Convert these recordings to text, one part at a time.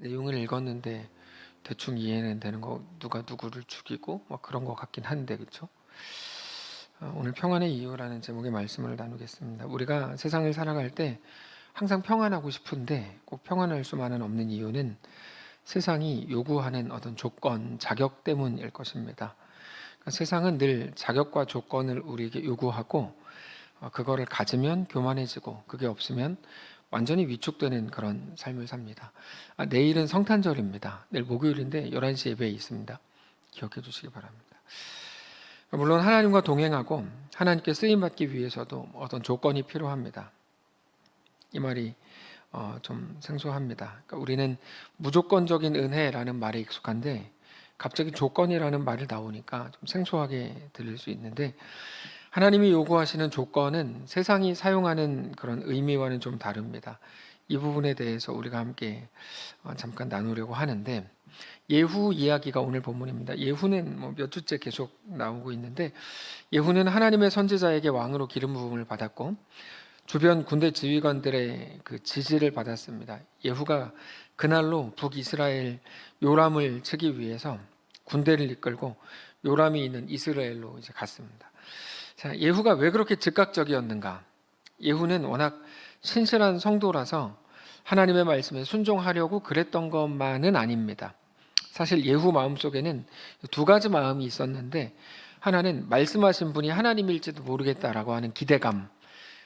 내용을 읽었는데 대충 이해는 되는 거, 누가 누구를 죽이고 뭐 그런 것 같긴 한데, 그렇죠? 오늘 평안의 이유라는 제목의 말씀을 나누겠습니다. 우리가 세상을 살아갈 때 항상 평안하고 싶은데 꼭 평안할 수만은 없는 이유는 세상이 요구하는 어떤 조건, 자격 때문일 것입니다. 그러니까 세상은 늘 자격과 조건을 우리에게 요구하고 그거를 가지면 교만해지고 그게 없으면 완전히 위축되는 그런 삶을 삽니다. 내일은 성탄절입니다. 내일 목요일인데 11시 예배에 있습니다. 기억해 주시기 바랍니다. 물론 하나님과 동행하고 하나님께 쓰임받기 위해서도 어떤 조건이 필요합니다. 이 말이 좀 생소합니다. 그러니까 우리는 무조건적인 은혜라는 말에 익숙한데 갑자기 조건이라는 말이 나오니까 좀 생소하게 들릴 수 있는데, 하나님이 요구하시는 조건은 세상이 사용하는 그런 의미와는 좀 다릅니다. 이 부분에 대해서 우리가 함께 잠깐 나누려고 하는데, 예후 이야기가 오늘 본문입니다. 예후는 몇 주째 계속 나오고 있는데, 예후는 하나님의 선지자에게 왕으로 기름 부음을 받았고 주변 군대 지휘관들의 그 지지를 받았습니다. 예후가 그날로 북이스라엘 요람을 치기 위해서 군대를 이끌고 요람이 있는 이스라엘로 이제 갔습니다. 자, 예후가 왜 그렇게 즉각적이었는가? 예후는 워낙 신실한 성도라서 하나님의 말씀에 순종하려고 그랬던 것만은 아닙니다. 사실 예후 마음속에는 두 가지 마음이 있었는데, 하나는 말씀하신 분이 하나님일지도 모르겠다라고 하는 기대감.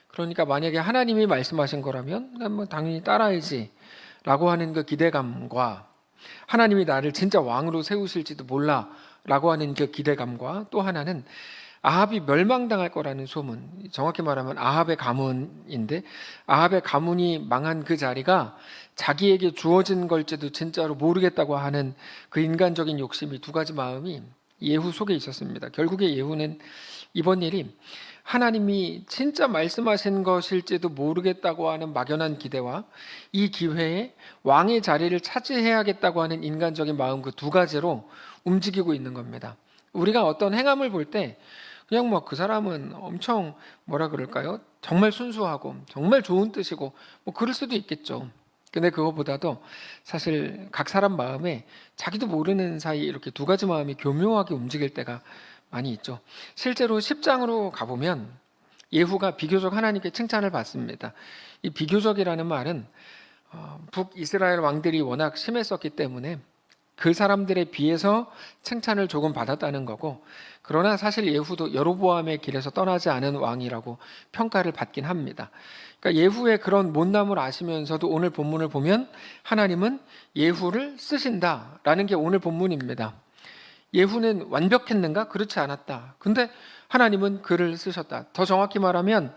그러니까 만약에 하나님이 말씀하신 거라면 뭐 당연히 따라야지 라고 하는 그 기대감과, 하나님이 나를 진짜 왕으로 세우실지도 몰라 라고 하는 그 기대감과, 또 하나는 아합이 멸망당할 거라는 소문, 정확히 말하면 아합의 가문인데 아합의 가문이 망한 그 자리가 자기에게 주어진 걸지도 진짜로 모르겠다고 하는 그 인간적인 욕심이, 두 가지 마음이 예후 속에 있었습니다. 결국에 예후는 이번 일이 하나님이 진짜 말씀하신 것일지도 모르겠다고 하는 막연한 기대와 이 기회에 왕의 자리를 차지해야겠다고 하는 인간적인 마음, 그 두 가지로 움직이고 있는 겁니다. 우리가 어떤 행함을 볼 때 그냥 뭐 그 사람은 엄청 뭐라 그럴까요? 정말 순수하고 정말 좋은 뜻이고 뭐 그럴 수도 있겠죠. 근데 그거보다도 사실 각 사람 마음에 자기도 모르는 사이에 이렇게 두 가지 마음이 교묘하게 움직일 때가 많이 있죠. 실제로 10장으로 가보면 예후가 비교적 하나님께 칭찬을 받습니다. 이 비교적이라는 말은 북이스라엘 왕들이 워낙 심했었기 때문에 그 사람들에 비해서 칭찬을 조금 받았다는 거고, 그러나 사실 예후도 여로보암의 길에서 떠나지 않은 왕이라고 평가를 받긴 합니다. 그러니까 예후의 그런 못남을 아시면서도 오늘 본문을 보면 하나님은 예후를 쓰신다라는 게 오늘 본문입니다. 예후는 완벽했는가? 그렇지 않았다. 근데 하나님은 그를 쓰셨다. 더 정확히 말하면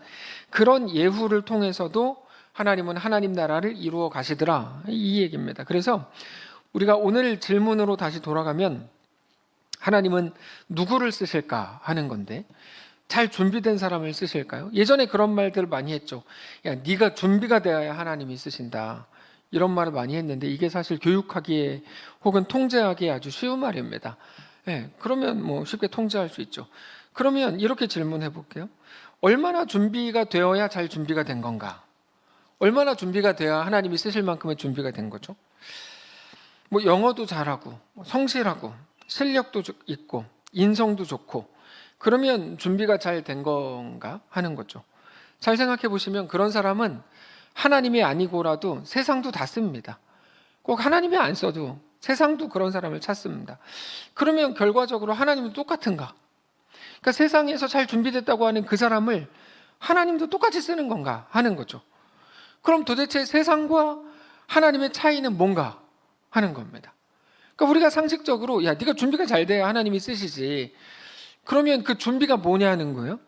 그런 예후를 통해서도 하나님은 하나님 나라를 이루어 가시더라, 이 얘기입니다. 그래서 우리가 오늘 질문으로 다시 돌아가면 하나님은 누구를 쓰실까 하는 건데, 잘 준비된 사람을 쓰실까요? 예전에 그런 말들을 많이 했죠. 야, 네가 준비가 되어야 하나님이 쓰신다, 이런 말을 많이 했는데 이게 사실 교육하기에 혹은 통제하기에 아주 쉬운 말입니다. 그러면 뭐 쉽게 통제할 수 있죠. 그러면 이렇게 질문해 볼게요. 얼마나 준비가 되어야 잘 준비가 된 건가? 얼마나 준비가 돼야 하나님이 쓰실 만큼의 준비가 된 거죠? 뭐 영어도 잘하고 성실하고 실력도 있고 인성도 좋고 그러면 준비가 잘 된 건가 하는 거죠. 잘 생각해 보시면 그런 사람은 하나님이 아니고라도 세상도 다 씁니다. 꼭 하나님이 안 써도 세상도 그런 사람을 찾습니다. 그러면 결과적으로 하나님도 똑같은가? 그러니까 세상에서 잘 준비됐다고 하는 그 사람을 하나님도 똑같이 쓰는 건가 하는 거죠. 그럼 도대체 세상과 하나님의 차이는 뭔가 하는 겁니다. 그러니까 우리가 상식적으로 야, 네가 준비가 잘 돼야 하나님이 쓰시지, 그러면 그 준비가 뭐냐는 거예요.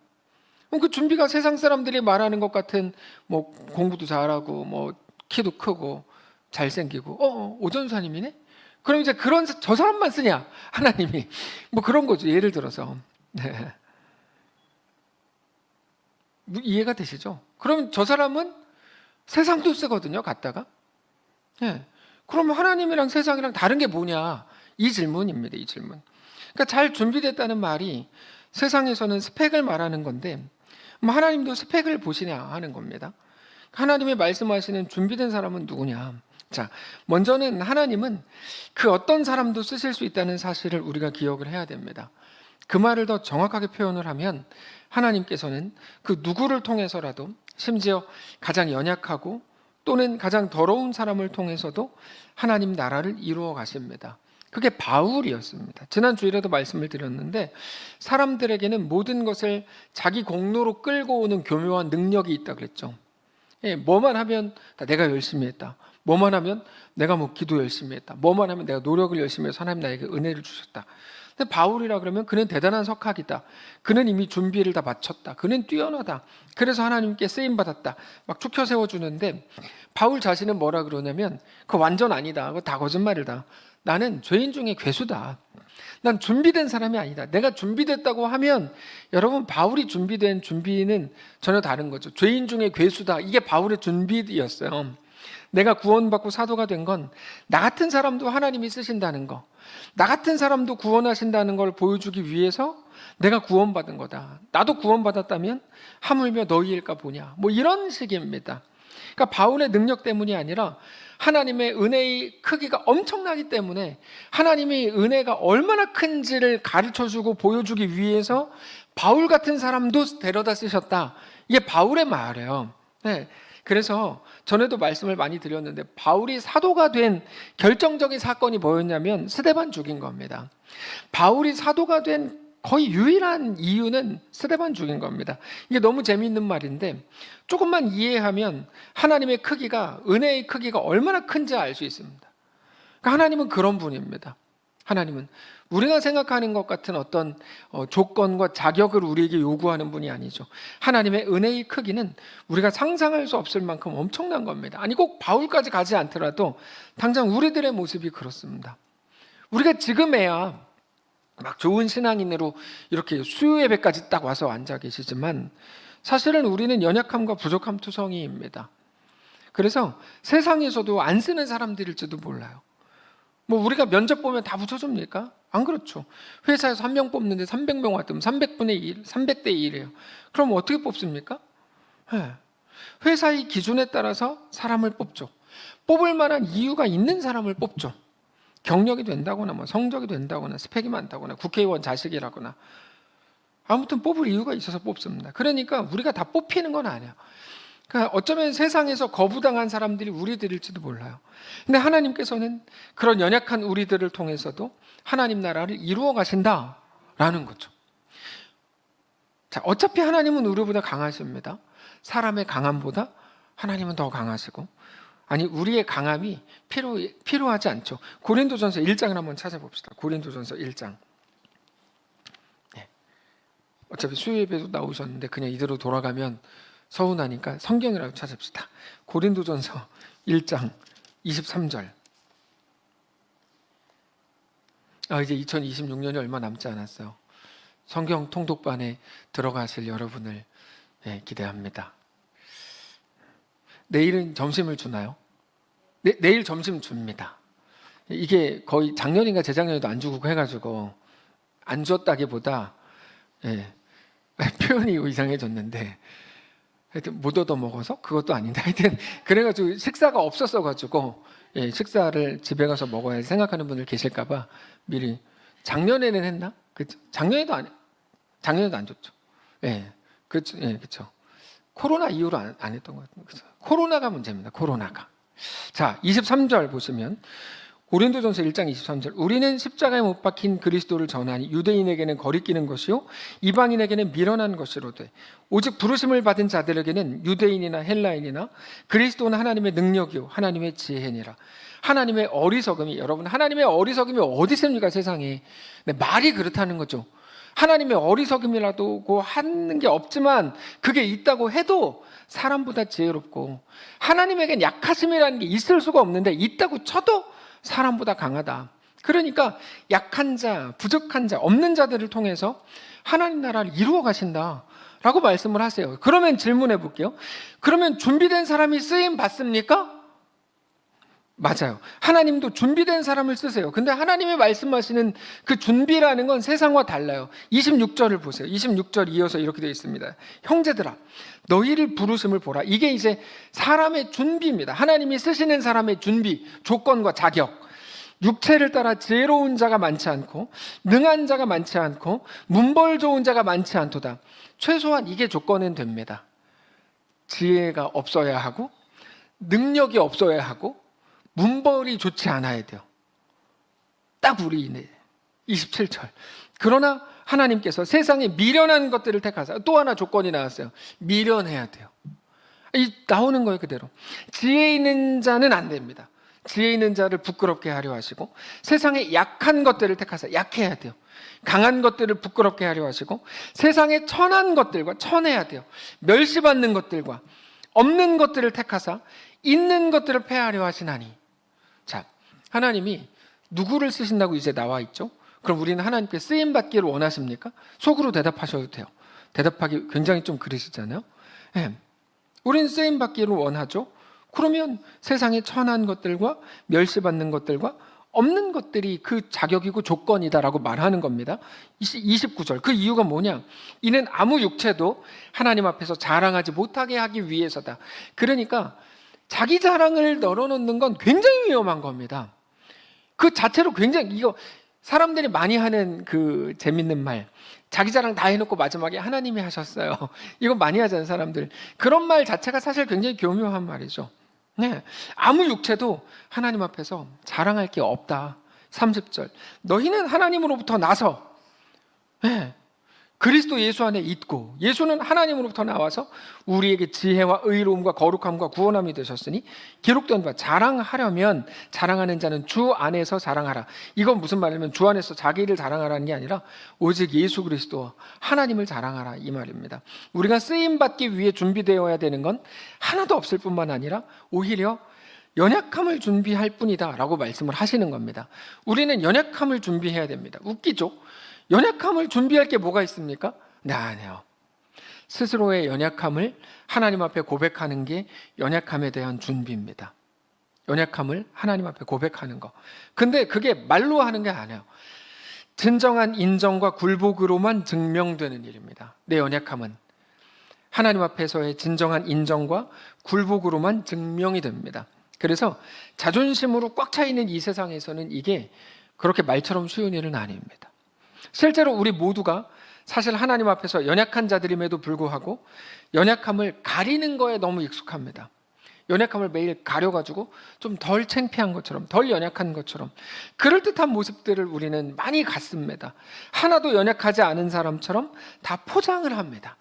그럼 그 준비가 세상 사람들이 말하는 것 같은 뭐 공부도 잘하고 뭐 키도 크고 잘생기고 오전사님이네? 그럼 이제 그런 저 사람만 쓰냐 하나님이, 뭐 그런 거죠. 예를 들어서 뭐 이해가 되시죠? 그럼 저 사람은 세상도 쓰거든요, 갖다가. 그럼 하나님이랑 세상이랑 다른 게 뭐냐, 이 질문입니다. 이 질문. 그러니까 잘 준비됐다는 말이 세상에서는 스펙을 말하는 건데, 하나님도 스펙을 보시냐 하는 겁니다. 하나님이 말씀하시는 준비된 사람은 누구냐? 자, 먼저는 하나님은 그 어떤 사람도 쓰실 수 있다는 사실을 우리가 기억을 해야 됩니다. 그 말을 더 정확하게 표현을 하면 하나님께서는 그 누구를 통해서라도, 심지어 가장 연약하고 또는 가장 더러운 사람을 통해서도 하나님 나라를 이루어 가십니다. 그게 바울이었습니다. 지난 주일에도 말씀을 드렸는데, 사람들에게는 모든 것을 자기 공로로 끌고 오는 교묘한 능력이 있다 그랬죠. 뭐만 하면 내가 열심히 했다. 뭐만 하면 내가 기도 열심히 했다. 뭐만 하면 내가 노력을 열심히 해서 하나님 나에게 은혜를 주셨다. 근데 바울이라 그러면 그는 대단한 석학이다. 그는 이미 준비를 다 마쳤다. 그는 뛰어나다. 그래서 하나님께 쓰임 받았다. 막 축혀 세워주는데, 바울 자신은 뭐라 그러냐면 그거 완전 아니다. 그거 다 거짓말이다. 나는 죄인 중에 괴수다. 난 준비된 사람이 아니다. 내가 준비됐다고 하면, 여러분, 바울이 준비된 준비는 전혀 다른 거죠. 죄인 중에 괴수다. 이게 바울의 준비였어요. 내가 구원받고 사도가 된 건 나 같은 사람도 하나님이 쓰신다는 거, 나 같은 사람도 구원하신다는 걸 보여주기 위해서 내가 구원받은 거다. 나도 구원받았다면 하물며 너희일까 보냐. 이런 식입니다. 그러니까 바울의 능력 때문이 아니라 하나님의 은혜의 크기가 엄청나기 때문에, 하나님의 은혜가 얼마나 큰지를 가르쳐주고 보여주기 위해서 바울 같은 사람도 데려다 쓰셨다. 이게 바울의 말이에요. 네. 그래서 전에도 말씀을 많이 드렸는데, 바울이 사도가 된 결정적인 사건이 뭐였냐면 스데반 죽인 겁니다. 바울이 사도가 된 거의 유일한 이유는 스데반 죽인 겁니다. 이게 너무 재미있는 말인데, 조금만 이해하면 하나님의 크기가, 은혜의 크기가 얼마나 큰지 알 수 있습니다. 그러니까 하나님은 그런 분입니다. 하나님은 우리가 생각하는 것 같은 어떤 조건과 자격을 우리에게 요구하는 분이 아니죠. 하나님의 은혜의 크기는 우리가 상상할 수 없을 만큼 엄청난 겁니다. 아니, 꼭 바울까지 가지 않더라도 당장 우리들의 모습이 그렇습니다. 우리가 지금에야 막 좋은 신앙인으로 이렇게 수요 예배까지 딱 와서 앉아 계시지만, 사실은 우리는 연약함과 부족함 투성이입니다. 그래서 세상에서도 안 쓰는 사람들일지도 몰라요. 우리가 면접 보면 다 붙여줍니까? 안 그렇죠. 회사에서 한 명 뽑는데 300명 왔으면 300분의 1, 300대 1이에요. 그럼 어떻게 뽑습니까? 회사의 기준에 따라서 사람을 뽑죠. 뽑을 만한 이유가 있는 사람을 뽑죠. 경력이 된다거나 성적이 된다거나 스펙이 많다거나 국회의원 자식이라거나, 아무튼 뽑을 이유가 있어서 뽑습니다. 그러니까 우리가 다 뽑히는 건 아니에요. 그러니까 어쩌면 세상에서 거부당한 사람들이 우리들일지도 몰라요. 근데 하나님께서는 그런 연약한 우리들을 통해서도 하나님 나라를 이루어 가신다라는 거죠. 자, 어차피 하나님은 우리보다 강하십니다. 사람의 강함보다 하나님은 더 강하시고, 아니, 우리의 강함이 필요하지 않죠. 고린도전서 1장을 한번 찾아봅시다. 고린도전서 1장. 네. 어차피 수요예배도 나오셨는데 그냥 이대로 돌아가면 서운하니까 성경이라도 찾읍시다. 고린도전서 1장 23절. 이제 2026년이 얼마 남지 않았어요. 성경 통독반에 들어가실 여러분을 기대합니다. 내일은 점심을 주나요? 내일 점심 줍니다. 이게 거의 작년인가 재작년에도 안 주고 해가지고, 안 줬다기보다 표현이 이상해졌는데, 하여튼 못 얻어먹어서 그것도 아닌데, 하여튼 그래가지고 식사가 없었어가지고, 식사를 집에 가서 먹어야 생각하는 분들 계실까봐 미리. 작년에는 했나? 그렇죠. 작년에도 안 줬죠. 그렇죠. 그렇죠. 코로나 이후로 안 했던 것 같아요. 그렇죠. 코로나가 문제입니다. 코로나가. 자, 23절 보시면, 고린도전서 1장 23절. 우리는 십자가에 못 박힌 그리스도를 전하니 유대인에게는 거리끼는 것이요 이방인에게는 미련한 것이로되, 오직 부르심을 받은 자들에게는 유대인이나 헬라인이나 그리스도는 하나님의 능력이요 하나님의 지혜니라. 하나님의 어리석음이, 여러분, 하나님의 어리석음이 어디 있습니까, 세상에. 네, 말이 그렇다는 거죠. 하나님의 어리석음이라도 하는 게 없지만, 그게 있다고 해도 사람보다 지혜롭고, 하나님에겐 약하심이라는 게 있을 수가 없는데 있다고 쳐도 사람보다 강하다. 그러니까 약한 자, 부족한 자, 없는 자들을 통해서 하나님 나라를 이루어 가신다라고 말씀을 하세요. 그러면 질문해 볼게요. 그러면 준비된 사람이 쓰임 받습니까? 맞아요. 하나님도 준비된 사람을 쓰세요. 근데 하나님이 말씀하시는 그 준비라는 건 세상과 달라요. 26절을 보세요. 26절 이어서 이렇게 되어 있습니다. 형제들아, 너희를 부르심을 보라. 이게 이제 사람의 준비입니다. 하나님이 쓰시는 사람의 준비, 조건과 자격. 육체를 따라 지혜로운 자가 많지 않고 능한 자가 많지 않고 문벌 좋은 자가 많지 않도다. 최소한 이게 조건은 됩니다. 지혜가 없어야 하고 능력이 없어야 하고 문벌이 좋지 않아야 돼요. 딱 우리네 27절. 그러나 하나님께서 세상에 미련한 것들을 택하사 또 하나 조건이 나왔어요. 미련해야 돼요. 나오는 거예요 그대로. 지혜 있는 자는 안 됩니다. 지혜 있는 자를 부끄럽게 하려 하시고 세상에 약한 것들을 택하사 약해야 돼요. 강한 것들을 부끄럽게 하려 하시고 세상에 천한 것들과 천해야 돼요. 멸시받는 것들과 없는 것들을 택하사 있는 것들을 패하려 하시나니. 자, 하나님이 누구를 쓰신다고 이제 나와 있죠? 그럼 우리는 하나님께 쓰임받기를 원하십니까? 속으로 대답하셔도 돼요. 대답하기 굉장히 좀 그러시잖아요. 네. 우리는 쓰임받기를 원하죠. 그러면 세상에 천한 것들과 멸시받는 것들과 없는 것들이 그 자격이고 조건이다라고 말하는 겁니다. 29절. 그 이유가 뭐냐? 이는 아무 육체도 하나님 앞에서 자랑하지 못하게 하기 위해서다. 그러니까 자기 자랑을 널어놓는 건 굉장히 위험한 겁니다. 그 자체로 굉장히, 이거 사람들이 많이 하는 그 재밌는 말, 자기 자랑 다 해놓고 마지막에 하나님이 하셨어요. 이거 많이 하잖아요 사람들. 그런 말 자체가 사실 굉장히 교묘한 말이죠. 네, 아무 육체도 하나님 앞에서 자랑할 게 없다. 30절. 너희는 하나님으로부터 나서 그리스도 예수 안에 있고 예수는 하나님으로부터 나와서 우리에게 지혜와 의로움과 거룩함과 구원함이 되셨으니 기록된 바 자랑하려면 자랑하는 자는 주 안에서 자랑하라. 이건 무슨 말이냐면 주 안에서 자기를 자랑하라는 게 아니라 오직 예수 그리스도 하나님을 자랑하라 이 말입니다. 우리가 쓰임받기 위해 준비되어야 되는 건 하나도 없을 뿐만 아니라 오히려 연약함을 준비할 뿐이다 라고 말씀을 하시는 겁니다. 우리는 연약함을 준비해야 됩니다. 웃기죠? 연약함을 준비할 게 뭐가 있습니까? 네, 아니에요. 스스로의 연약함을 하나님 앞에 고백하는 게 연약함에 대한 준비입니다. 연약함을 하나님 앞에 고백하는 거. 근데 그게 말로 하는 게 아니에요. 진정한 인정과 굴복으로만 증명되는 일입니다. 내 연약함은 하나님 앞에서의 진정한 인정과 굴복으로만 증명이 됩니다. 그래서 자존심으로 꽉 차 있는 이 세상에서는 이게 그렇게 말처럼 쉬운 일은 아닙니다. 실제로 우리 모두가 사실 하나님 앞에서 연약한 자들임에도 불구하고 연약함을 가리는 거에 너무 익숙합니다. 연약함을 매일 가려가지고 좀 덜 창피한 것처럼, 덜 연약한 것처럼 그럴듯한 모습들을 우리는 많이 갖습니다. 하나도 연약하지 않은 사람처럼 다 포장을 합니다.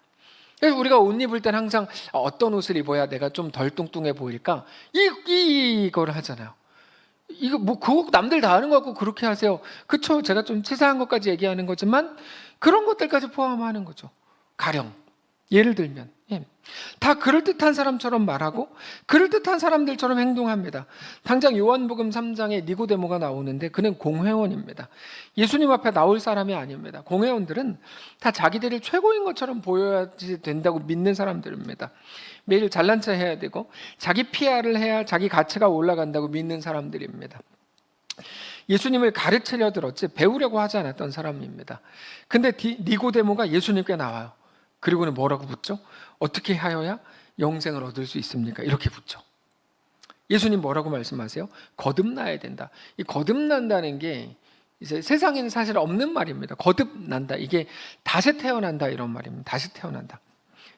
그래서 우리가 옷 입을 땐 항상 어떤 옷을 입어야 내가 좀 덜 뚱뚱해 보일까? 이걸 하잖아요. 이거 뭐 그거 남들 다 하는 거 같고 그렇게 하세요. 그쵸? 제가 좀 치사한 것까지 얘기하는 거지만 그런 것들까지 포함하는 거죠. 가령 예를 들면 다 그럴듯한 사람처럼 말하고 그럴듯한 사람들처럼 행동합니다. 당장 요한복음 3장에 니고데모가 나오는데 그는 공회원입니다. 예수님 앞에 나올 사람이 아닙니다. 공회원들은 다 자기들이 최고인 것처럼 보여야지 된다고 믿는 사람들입니다. 매일 잘난 체 해야 되고 자기 PR을 해야 자기 가치가 올라간다고 믿는 사람들입니다. 예수님을 가르치려 들었지 배우려고 하지 않았던 사람입니다. 근데 니고데모가 예수님께 나와요. 그리고는 뭐라고 묻죠? 어떻게 하여야 영생을 얻을 수 있습니까? 이렇게 묻죠. 예수님 뭐라고 말씀하세요? 거듭나야 된다. 이 거듭난다는 게 이제 세상에는 사실 없는 말입니다. 거듭난다. 이게 다시 태어난다 이런 말입니다. 다시 태어난다.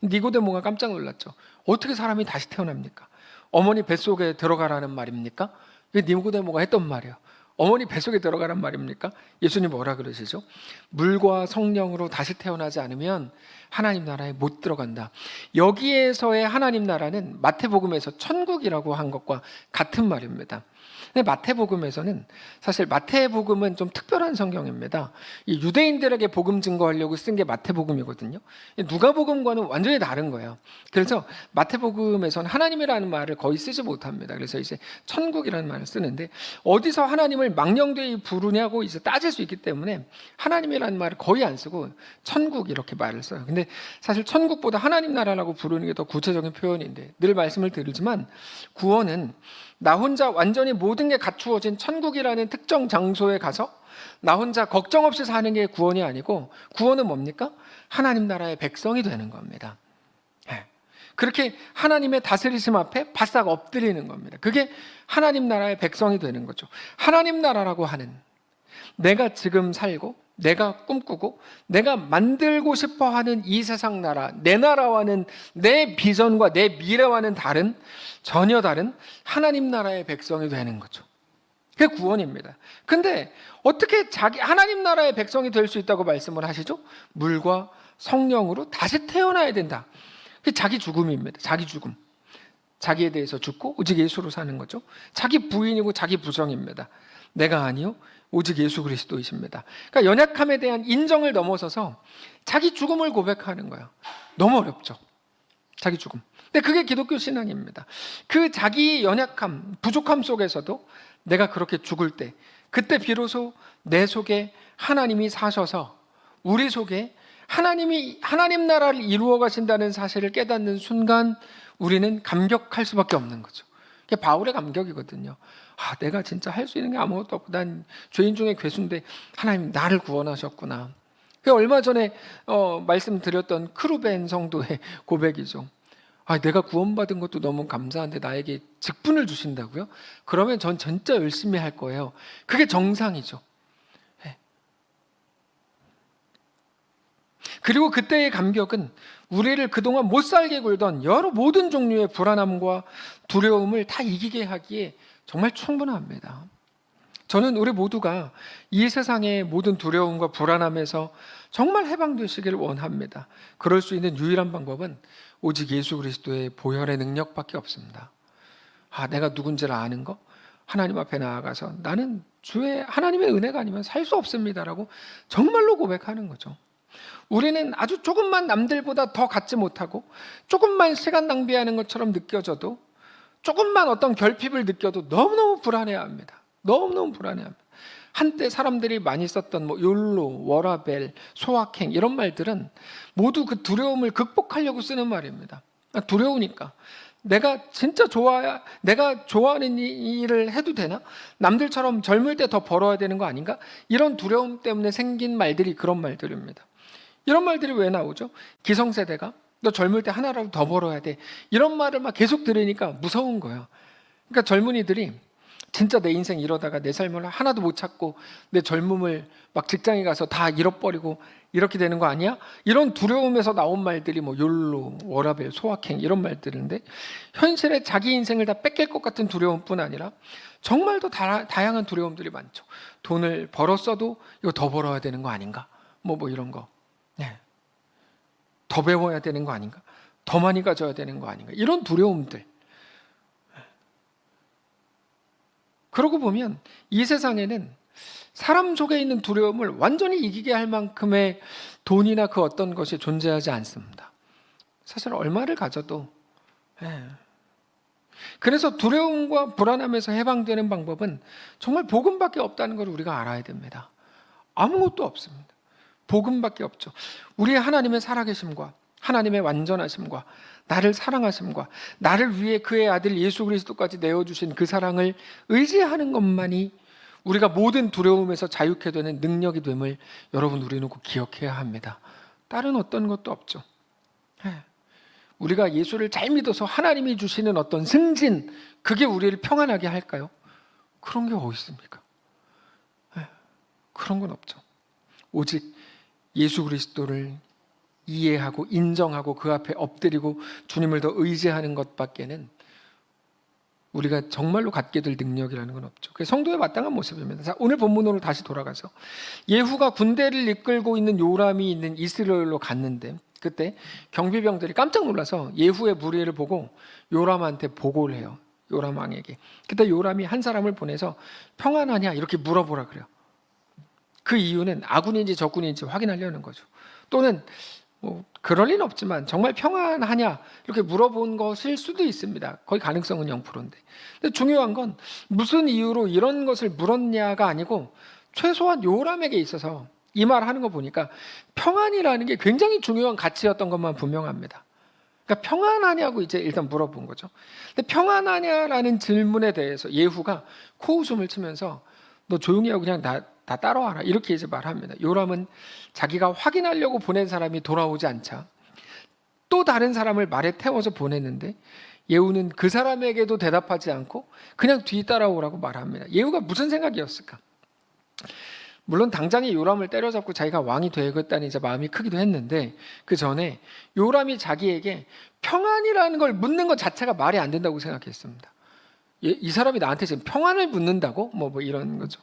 니고데모가 깜짝 놀랐죠. 어떻게 사람이 다시 태어납니까? 어머니 뱃속에 들어가라는 말입니까? 이게 니고데모가 했던 말이에요. 어머니 뱃속에 들어가란 말입니까? 예수님 뭐라 그러시죠? 물과 성령으로 다시 태어나지 않으면 하나님 나라에 못 들어간다. 여기에서의 하나님 나라는 마태복음에서 천국이라고 한 것과 같은 말입니다. 근데 마태복음에서는 사실 마태복음은 좀 특별한 성경입니다. 이 유대인들에게 복음 증거하려고 쓴 게 마태복음이거든요. 누가복음과는 완전히 다른 거예요. 그래서 마태복음에서는 하나님이라는 말을 거의 쓰지 못합니다. 그래서 이제 천국이라는 말을 쓰는데 어디서 하나님을 망령되이 부르냐고 이제 따질 수 있기 때문에 하나님이라는 말을 거의 안 쓰고 천국 이렇게 말을 써요. 근데 사실 천국보다 하나님 나라라고 부르는 게 더 구체적인 표현인데 늘 말씀을 드리지만 구원은 나 혼자 완전히 모든 게 갖추어진 천국이라는 특정 장소에 가서 나 혼자 걱정 없이 사는 게 구원이 아니고, 구원은 뭡니까? 하나님 나라의 백성이 되는 겁니다. 그렇게 하나님의 다스리심 앞에 바싹 엎드리는 겁니다. 그게 하나님 나라의 백성이 되는 거죠. 하나님 나라라고 하는, 내가 지금 살고 내가 꿈꾸고 내가 만들고 싶어 하는 이 세상 나라, 내 나라와는, 내 비전과 내 미래와는 다른, 전혀 다른 하나님 나라의 백성이 되는 거죠. 그게 구원입니다. 근데 어떻게 하나님 나라의 백성이 될 수 있다고 말씀을 하시죠? 물과 성령으로 다시 태어나야 된다. 그게 자기 죽음입니다. 자기 죽음. 자기에 대해서 죽고 오직 예수로 사는 거죠. 자기 부인이고 자기 부정입니다. 내가 아니요 오직 예수 그리스도이십니다. 그러니까 연약함에 대한 인정을 넘어서서 자기 죽음을 고백하는 거예요. 너무 어렵죠. 자기 죽음. 근데 그게 기독교 신앙입니다. 그 자기 연약함, 부족함 속에서도 내가 그렇게 죽을 때, 그때 비로소 내 속에 하나님이 사셔서 우리 속에 하나님이 하나님 나라를 이루어 가신다는 사실을 깨닫는 순간 우리는 감격할 수밖에 없는 거죠. 그게 바울의 감격이거든요. 내가 진짜 할 수 있는 게 아무것도 없고 난 죄인 중에 괴수인데 하나님 나를 구원하셨구나. 그게 얼마 전에 말씀드렸던 크루벤 성도의 고백이죠. 내가 구원받은 것도 너무 감사한데 나에게 직분을 주신다고요? 그러면 전 진짜 열심히 할 거예요. 그게 정상이죠. 그리고 그때의 감격은 우리를 그동안 못 살게 굴던 여러 모든 종류의 불안함과 두려움을 다 이기게 하기에 정말 충분합니다. 저는 우리 모두가 이 세상의 모든 두려움과 불안함에서 정말 해방되시기를 원합니다. 그럴 수 있는 유일한 방법은 오직 예수 그리스도의 보혈의 능력밖에 없습니다. 내가 누군지를 아는 거, 하나님 앞에 나아가서 나는 주의 하나님의 은혜가 아니면 살 수 없습니다라고 정말로 고백하는 거죠. 우리는 아주 조금만 남들보다 더 갖지 못하고 조금만 시간 낭비하는 것처럼 느껴져도, 조금만 어떤 결핍을 느껴도 너무너무 불안해합니다. 너무너무 불안해합니다. 한때 사람들이 많이 썼던 욜로, 워라벨, 소확행 이런 말들은 모두 그 두려움을 극복하려고 쓰는 말입니다. 두려우니까 내가 진짜 내가 좋아하는 일을 해도 되나? 남들처럼 젊을 때 더 벌어야 되는 거 아닌가? 이런 두려움 때문에 생긴 말들이 그런 말들입니다. 이런 말들이 왜 나오죠? 기성세대가 너 젊을 때 하나라도 더 벌어야 돼, 이런 말을 막 계속 들으니까 무서운 거예요. 그러니까 젊은이들이 진짜 내 인생 이러다가 내 삶을 하나도 못 찾고 내 젊음을 막 직장에 가서 다 잃어버리고 이렇게 되는 거 아니야? 이런 두려움에서 나온 말들이 욜로, 워라벨, 소확행 이런 말들인데, 현실에 자기 인생을 다 뺏길 것 같은 두려움뿐 아니라 정말 더 다양한 두려움들이 많죠. 돈을 벌었어도 이거 더 벌어야 되는 거 아닌가? 이런 거. 더 배워야 되는 거 아닌가? 더 많이 가져야 되는 거 아닌가? 이런 두려움들. 그러고 보면 이 세상에는 사람 속에 있는 두려움을 완전히 이기게 할 만큼의 돈이나 그 어떤 것이 존재하지 않습니다. 사실 얼마를 가져도. 그래서 두려움과 불안함에서 해방되는 방법은 정말 복음밖에 없다는 걸 우리가 알아야 됩니다. 아무것도 없습니다. 복음밖에 없죠. 우리의 하나님의 살아계심과 하나님의 완전하심과 나를 사랑하심과 나를 위해 그의 아들 예수 그리스도까지 내어주신 그 사랑을 의지하는 것만이 우리가 모든 두려움에서 자유케 되는 능력이 됨을 여러분 우리는 꼭 기억해야 합니다. 다른 어떤 것도 없죠. 우리가 예수를 잘 믿어서 하나님이 주시는 어떤 승진, 그게 우리를 평안하게 할까요? 그런 게 어디 있습니까? 그런 건 없죠. 오직 예수 그리스도를 이해하고 인정하고 그 앞에 엎드리고 주님을 더 의지하는 것밖에는 우리가 정말로 갖게 될 능력이라는 건 없죠. 그게 성도의 마땅한 모습입니다. 자, 오늘 본문으로 다시 돌아가서 예후가 군대를 이끌고 있는 요람이 있는 이스라엘로 갔는데, 그때 경비병들이 깜짝 놀라서 예후의 무리를 보고 요람한테 보고를 해요. 요람 왕에게. 그때 요람이 한 사람을 보내서 평안하냐 이렇게 물어보라 그래요. 그 이유는 아군인지 적군인지 확인하려는 거죠. 또는 그럴 리는 없지만 정말 평안하냐 이렇게 물어본 것일 수도 있습니다. 거의 가능성은 0%인데. 근데 중요한 건 무슨 이유로 이런 것을 물었냐가 아니고, 최소한 요람에게 있어서 이 말 하는 거 보니까 평안이라는 게 굉장히 중요한 가치였던 것만 분명합니다. 그러니까 평안하냐고 이제 일단 물어본 거죠. 근데 평안하냐라는 질문에 대해서 예후가 코웃음을 치면서 너 조용히 하고 그냥 나 따라와라 이렇게 이제 말합니다. 요람은 자기가 확인하려고 보낸 사람이 돌아오지 않자 또 다른 사람을 말에 태워서 보냈는데 예후는 그 사람에게도 대답하지 않고 그냥 뒤 따라오라고 말합니다. 예후가 무슨 생각이었을까? 물론 당장에 요람을 때려잡고 자기가 왕이 되겠다는 이제 마음이 크기도 했는데 그 전에 요람이 자기에게 평안이라는 걸 묻는 것 자체가 말이 안 된다고 생각했습니다. 이 사람이 나한테 지금 평안을 묻는다고? 뭐 이런 거죠.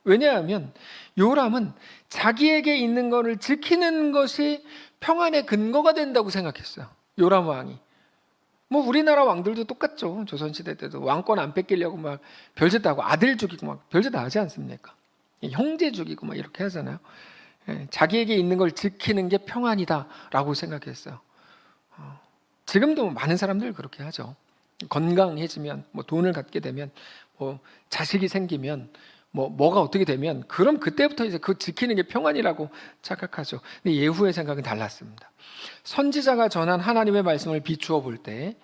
왜냐하면 요람은 자기에게 있는 것을 지키는 것이 평안의 근거가 된다고 생각했어요. 요람 왕이. 뭐 우리나라 왕들도 똑같죠. 조선시대 때도 왕권 안 뺏기려고 막 별짓 다 하고 아들 죽이고 막 별짓 다 하지 않습니까? 형제 죽이고 막 이렇게 하잖아요. 자기에게 있는 걸 지키는 게 평안이다라고 생각했어요. 지금도 많은 사람들 그렇게 하죠. 건강해지면, 뭐 돈을 갖게 되면, 뭐 자식이 생기면, 뭐가 어떻게 되면, 그럼 그때부터 이제 그 지키는 게 평안이라고 착각하죠. 근데 예후의 생각은 달랐습니다. 선지자가 전한 하나님의 말씀을 비추어 볼 때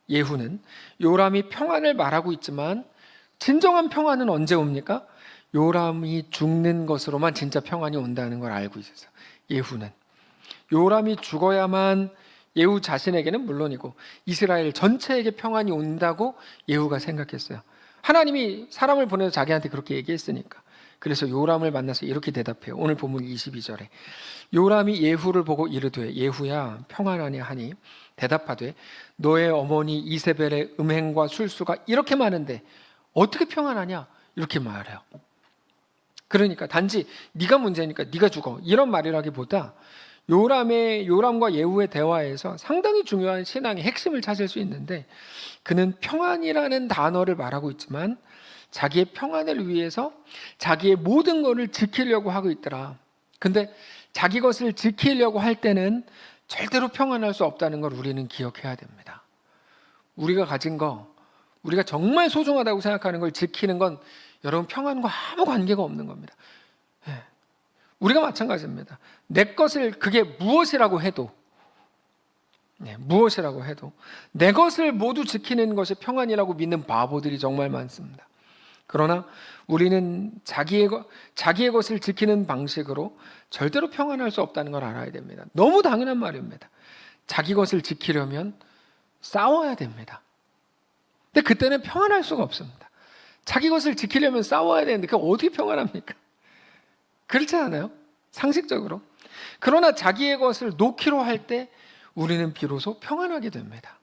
예후는 요람이 평안을 말하고 있지만 진정한 평안은 언제 옵니까? 요람이 죽는 것으로만 진짜 평안이 온다는 걸 알고 있었어요. 예후는 요람이 죽어야만 예후 자신에게는 물론이고 이스라엘 전체에게 평안이 온다고 예후가 생각했어요. 하나님이 사람을 보내서 자기한테 그렇게 얘기했으니까. 그래서 요람을 만나서 이렇게 대답해요. 오늘 본문 22절에 요람이 예후를 보고 이르되 예후야 평안하냐 하니 대답하되 너의 어머니 이세벨의 음행과 술수가 이렇게 많은데 어떻게 평안하냐 이렇게 말해요. 그러니까 단지 네가 문제니까 네가 죽어 이런 말이라기보다 요람과 예후의 대화에서 상당히 중요한 신앙의 핵심을 찾을 수 있는데 그는 평안이라는 단어를 말하고 있지만 자기의 평안을 위해서 자기의 모든 것을 지키려고 하고 있더라. 근데 자기 것을 지키려고 할 때는 절대로 평안할 수 없다는 걸 우리는 기억해야 됩니다. 우리가 가진 거, 우리가 정말 소중하다고 생각하는 걸 지키는 건 여러분 평안과 아무 관계가 없는 겁니다. 우리가 마찬가지입니다. 내 것을 그게 무엇이라고 해도 무엇이라고 해도 내 것을 모두 지키는 것이 평안이라고 믿는 바보들이 정말 많습니다. 그러나 우리는 자기의 것을 지키는 방식으로 절대로 평안할 수 없다는 걸 알아야 됩니다. 너무 당연한 말입니다. 자기 것을 지키려면 싸워야 됩니다. 근데 그때는 평안할 수가 없습니다. 자기 것을 지키려면 싸워야 되는데 그게 어떻게 평안합니까? 그렇지 않아요? 상식적으로. 그러나 자기의 것을 놓기로 할 때 우리는 비로소 평안하게 됩니다.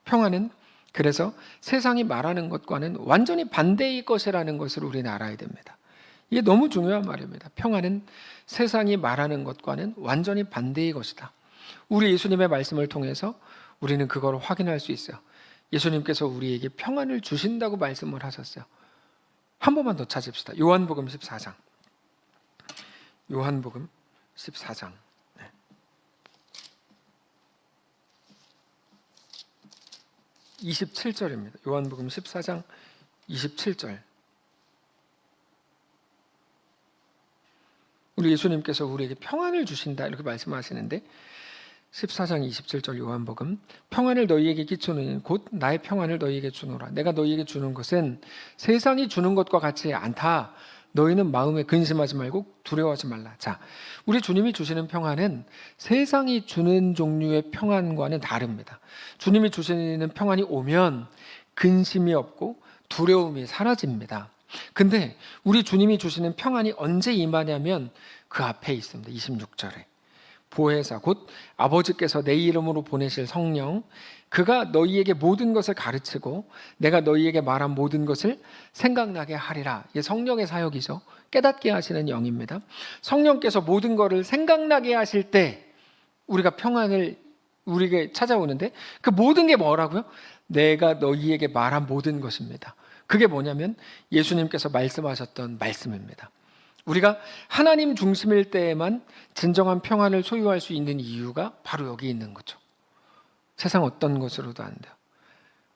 평안은 그래서 세상이 말하는 것과는 완전히 반대의 것이라는 것을 우리는 알아야 됩니다. 이게 너무 중요한 말입니다. 평안은 세상이 말하는 것과는 완전히 반대의 것이다. 우리 예수님의 말씀을 통해서 우리는 그걸 확인할 수 있어요. 예수님께서 우리에게 평안을 주신다고 말씀을 하셨어요. 한 번만 더 찾읍시다. 요한복음 14장. 요한복음 14장. 27절입니다. 요한복음 14장 27절. 우리 예수님께서 우리에게 평안을 주신다 이렇게 말씀하시는데 14장 27절 요한복음 평안을 너희에게 끼치노니 곧 나의 평안을 너희에게 주노라. 내가 너희에게 주는 것은 세상이 주는 것과 같지 않다. 너희는 마음에 근심하지 말고 두려워하지 말라. 자, 우리 주님이 주시는 평안은 세상이 주는 종류의 평안과는 다릅니다. 주님이 주시는 평안이 오면 근심이 없고 두려움이 사라집니다. 근데 우리 주님이 주시는 평안이 언제 임하냐면 그 앞에 있습니다. 26절에 보혜사 곧 아버지께서 내 이름으로 보내실 성령 그가 너희에게 모든 것을 가르치고 내가 너희에게 말한 모든 것을 생각나게 하리라. 이게 성령의 사역이죠. 깨닫게 하시는 영입니다. 성령께서 모든 것을 생각나게 하실 때 우리가 평안을 우리에게 찾아오는데 그 모든 게 뭐라고요? 내가 너희에게 말한 모든 것입니다. 그게 뭐냐면 예수님께서 말씀하셨던 말씀입니다. 우리가 하나님 중심일 때에만 진정한 평안을 소유할 수 있는 이유가 바로 여기 있는 거죠. 세상 어떤 것으로도 안 돼요.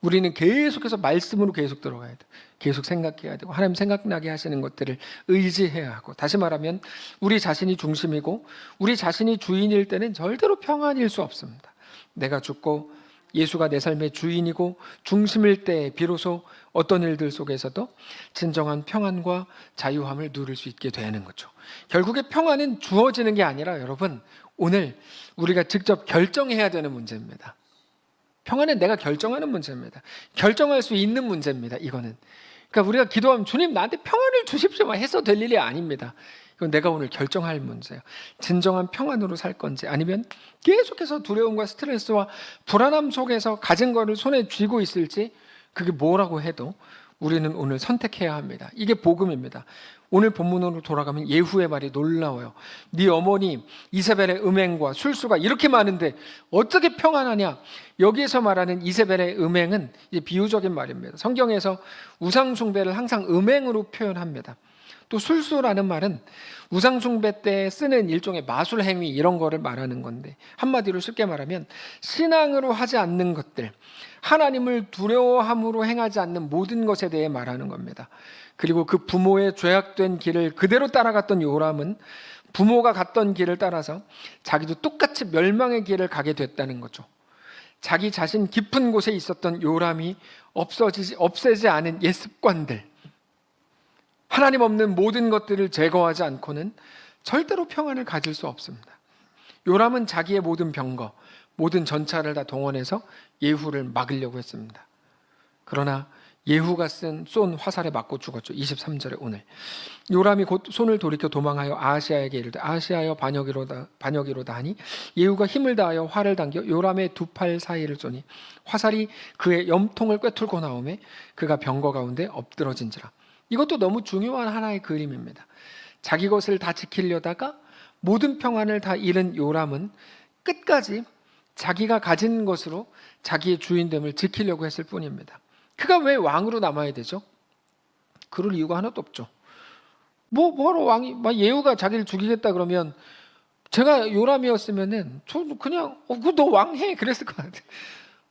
우리는 계속해서 말씀으로 계속 들어가야 돼요. 계속 생각해야 되고 하나님 생각나게 하시는 것들을 의지해야 하고 다시 말하면 우리 자신이 중심이고 우리 자신이 주인일 때는 절대로 평안일 수 없습니다. 내가 죽고 예수가 내 삶의 주인이고 중심일 때 비로소 어떤 일들 속에서도 진정한 평안과 자유함을 누릴 수 있게 되는 거죠. 결국에 평안은 주어지는 게 아니라 여러분, 오늘 우리가 직접 결정해야 되는 문제입니다. 평안은 내가 결정하는 문제입니다. 결정할 수 있는 문제입니다. 이거는. 그러니까 우리가 기도하면 주님 나한테 평안을 주십시오 해서 될 일이 아닙니다. 이건 내가 오늘 결정할 문제예요. 진정한 평안으로 살 건지 아니면 계속해서 두려움과 스트레스와 불안함 속에서 가진 거를 손에 쥐고 있을지, 그게 뭐라고 해도 우리는 오늘 선택해야 합니다. 이게 복음입니다. 오늘 본문으로 돌아가면 예후의 말이 놀라워요. 네 어머니 이세벨의 음행과 술수가 이렇게 많은데 어떻게 평안하냐. 여기에서 말하는 이세벨의 음행은 비유적인 말입니다. 성경에서 우상 숭배를 항상 음행으로 표현합니다. 또 술수라는 말은 우상 숭배 때 쓰는 일종의 마술 행위, 이런 거를 말하는 건데, 한마디로 쉽게 말하면 신앙으로 하지 않는 것들, 하나님을 두려워함으로 행하지 않는 모든 것에 대해 말하는 겁니다. 그리고 그 부모의 죄악된 길을 그대로 따라갔던 요람은 부모가 갔던 길을 따라서 자기도 똑같이 멸망의 길을 가게 됐다는 거죠. 자기 자신 깊은 곳에 있었던 요람이 없애지 않은 옛 습관들, 하나님 없는 모든 것들을 제거하지 않고는 절대로 평안을 가질 수 없습니다. 요람은 자기의 모든 병거, 모든 전차를 다 동원해서 예후를 막으려고 했습니다. 그러나 예후가 쏜 화살에 맞고 죽었죠. 23절에 오늘 요람이 곧 손을 돌이켜 도망하여 아하시아에게 이르되 아하시아여 반역이로다 하니 예후가 힘을 다하여 활을 당겨 요람의 두 팔 사이를 쏘니 화살이 그의 염통을 꿰뚫고 나오매 그가 병거 가운데 엎드러진지라. 이것도 너무 중요한 하나의 그림입니다. 자기 것을 다 지키려다가 모든 평안을 다 잃은 요람은 끝까지 자기가 가진 것으로 자기의 주인됨을 지키려고 했을 뿐입니다. 그가 왜 왕으로 남아야 되죠? 그럴 이유가 하나도 없죠. 뭐하러 왕이, 예후가 자기를 죽이겠다 그러면 제가 요람이었으면은 저 그냥 너 왕해 그랬을 것 같아요.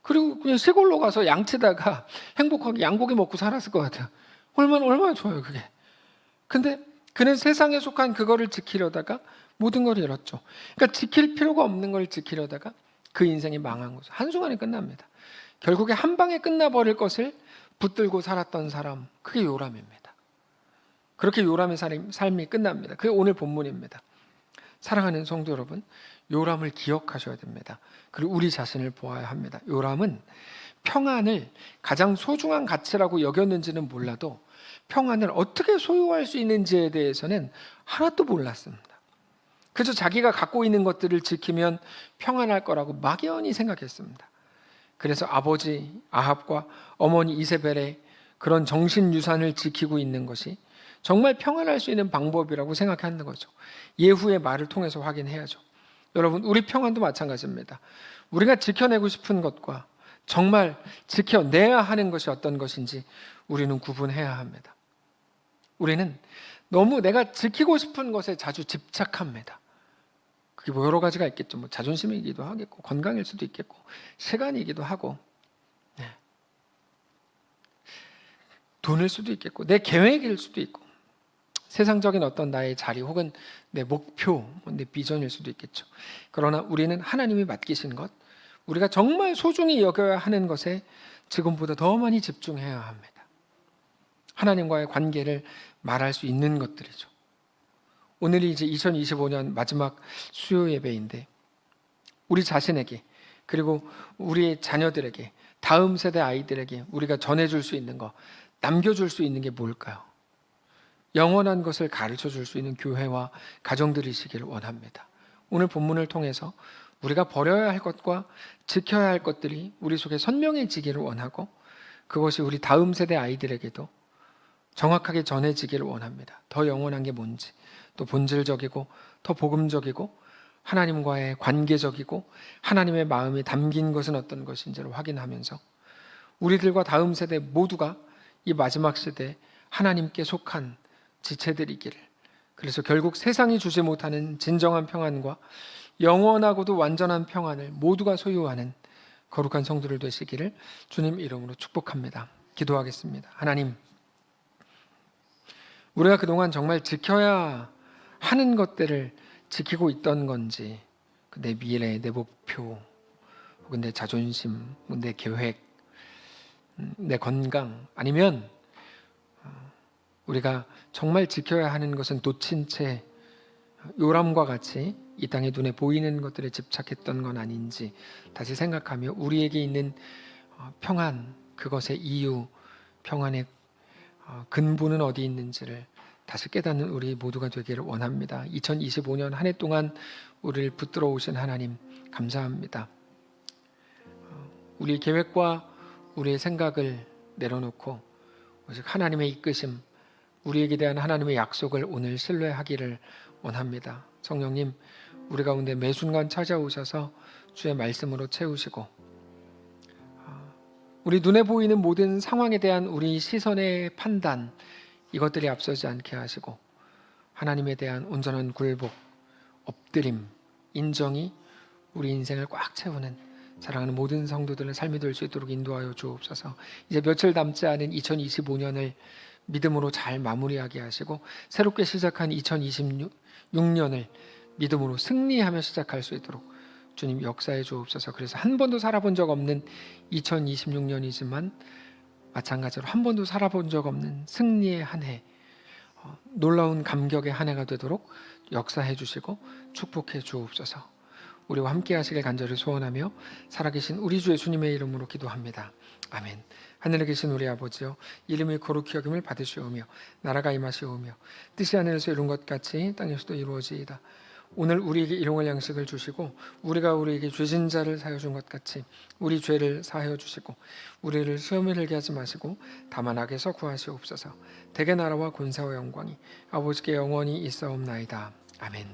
그리고 그냥 시골로 가서 양치다가 행복하게 양고기 먹고 살았을 것 같아요. 얼마나 좋아요 그게. 근데 그는 세상에 속한 그거를 지키려다가 모든 걸 잃었죠. 그러니까 지킬 필요가 없는 걸 지키려다가 그 인생이 망한 거죠. 한순간에 끝납니다. 결국에 한 방에 끝나버릴 것을 붙들고 살았던 사람, 그게 요람입니다. 그렇게 요람의 삶이 끝납니다. 그게 오늘 본문입니다. 사랑하는 성도 여러분, 요람을 기억하셔야 됩니다. 그리고 우리 자신을 보아야 합니다. 요람은 평안을 가장 소중한 가치라고 여겼는지는 몰라도 평안을 어떻게 소유할 수 있는지에 대해서는 하나도 몰랐습니다. 그래서 자기가 갖고 있는 것들을 지키면 평안할 거라고 막연히 생각했습니다. 그래서 아버지 아합과 어머니 이세벨의 그런 정신유산을 지키고 있는 것이 정말 평안할 수 있는 방법이라고 생각하는 거죠. 예후의 말을 통해서 확인해야죠. 여러분, 우리 평안도 마찬가지입니다. 우리가 지켜내고 싶은 것과 정말 지켜내야 하는 것이 어떤 것인지 우리는 구분해야 합니다. 우리는 너무 내가 지키고 싶은 것에 자주 집착합니다. 그게 뭐 여러 가지가 있겠죠. 뭐 자존심이기도 하겠고, 건강일 수도 있겠고, 시간이기도 하고, 돈일 수도 있겠고, 내 계획일 수도 있고, 세상적인 어떤 나의 자리 혹은 내 목표, 내 비전일 수도 있겠죠. 그러나 우리는 하나님이 맡기신 것, 우리가 정말 소중히 여겨야 하는 것에 지금보다 더 많이 집중해야 합니다. 하나님과의 관계를 말할 수 있는 것들이죠. 오늘이 이제 2025년 마지막 수요 예배인데 우리 자신에게 그리고 우리의 자녀들에게 다음 세대 아이들에게 우리가 전해줄 수 있는 거, 남겨줄 수 있는 게 뭘까요? 영원한 것을 가르쳐줄 수 있는 교회와 가정들이시기를 원합니다. 오늘 본문을 통해서 우리가 버려야 할 것과 지켜야 할 것들이 우리 속에 선명해지기를 원하고 그것이 우리 다음 세대 아이들에게도 정확하게 전해지기를 원합니다. 더 영원한 게 뭔지, 또 본질적이고 더 복음적이고 하나님과의 관계적이고 하나님의 마음이 담긴 것은 어떤 것인지를 확인하면서 우리들과 다음 세대 모두가 이 마지막 시대에 하나님께 속한 지체들이기를, 그래서 결국 세상이 주지 못하는 진정한 평안과 영원하고도 완전한 평안을 모두가 소유하는 거룩한 성도들 되시기를 주님 이름으로 축복합니다. 기도하겠습니다. 하나님, 우리가 그동안 정말 지켜야 하는 것들을 지키고 있던 건지, 내 미래, 내 목표, 혹은 내 자존심, 내 계획, 내 건강, 아니면 우리가 정말 지켜야 하는 것은 놓친 채 요람과 같이 이 땅의 눈에 보이는 것들에 집착했던 건 아닌지 다시 생각하며 우리에게 있는 평안, 그것의 이유, 평안의 근본은 어디 있는지를 다시 깨닫는 우리 모두가 되기를 원합니다. 2025년 한 해 동안 우리를 붙들어 오신 하나님 감사합니다. 우리의 계획과 우리의 생각을 내려놓고 오직 하나님의 이끄심, 우리에게 대한 하나님의 약속을 오늘 신뢰하기를 원합니다. 성령님, 우리 가운데 매 순간 찾아오셔서 주의 말씀으로 채우시고 우리 눈에 보이는 모든 상황에 대한 우리 시선의 판단, 이것들이 앞서지 않게 하시고 하나님에 대한 온전한 굴복, 엎드림, 인정이 우리 인생을 꽉 채우는 사랑하는 모든 성도들의 삶이 될 수 있도록 인도하여 주옵소서. 이제 며칠 남지 않은 2025년을 믿음으로 잘 마무리하게 하시고 새롭게 시작한 2026년을 믿음으로 승리하며 시작할 수 있도록 주님 역사해 주옵소서. 그래서 한 번도 살아본 적 없는 2026년이지만 마찬가지로 한 번도 살아본 적 없는 승리의 한 해, 놀라운 감격의 한 해가 되도록 역사해 주시고 축복해 주옵소서. 우리와 함께 하시길 간절히 소원하며 살아계신 우리 주 예수님의 이름으로 기도합니다. 아멘. 하늘에 계신 우리 아버지여, 이름이 거룩히 여김을 받으시오며 나라가 임하시오며 뜻이 하늘에서 이룬 것 같이 땅에서도 이루어지이다. 오늘 우리에게 일용할 양식을 주시고 우리가 우리에게 죄진 자를 사하여 준 것 같이 우리 죄를 사하여 주시고 우리를 시험에 들게 하지 마시고 다만 악에서 구하시옵소서. 대개 나라와 권세와 영광이 아버지께 영원히 있사옵나이다. 아멘.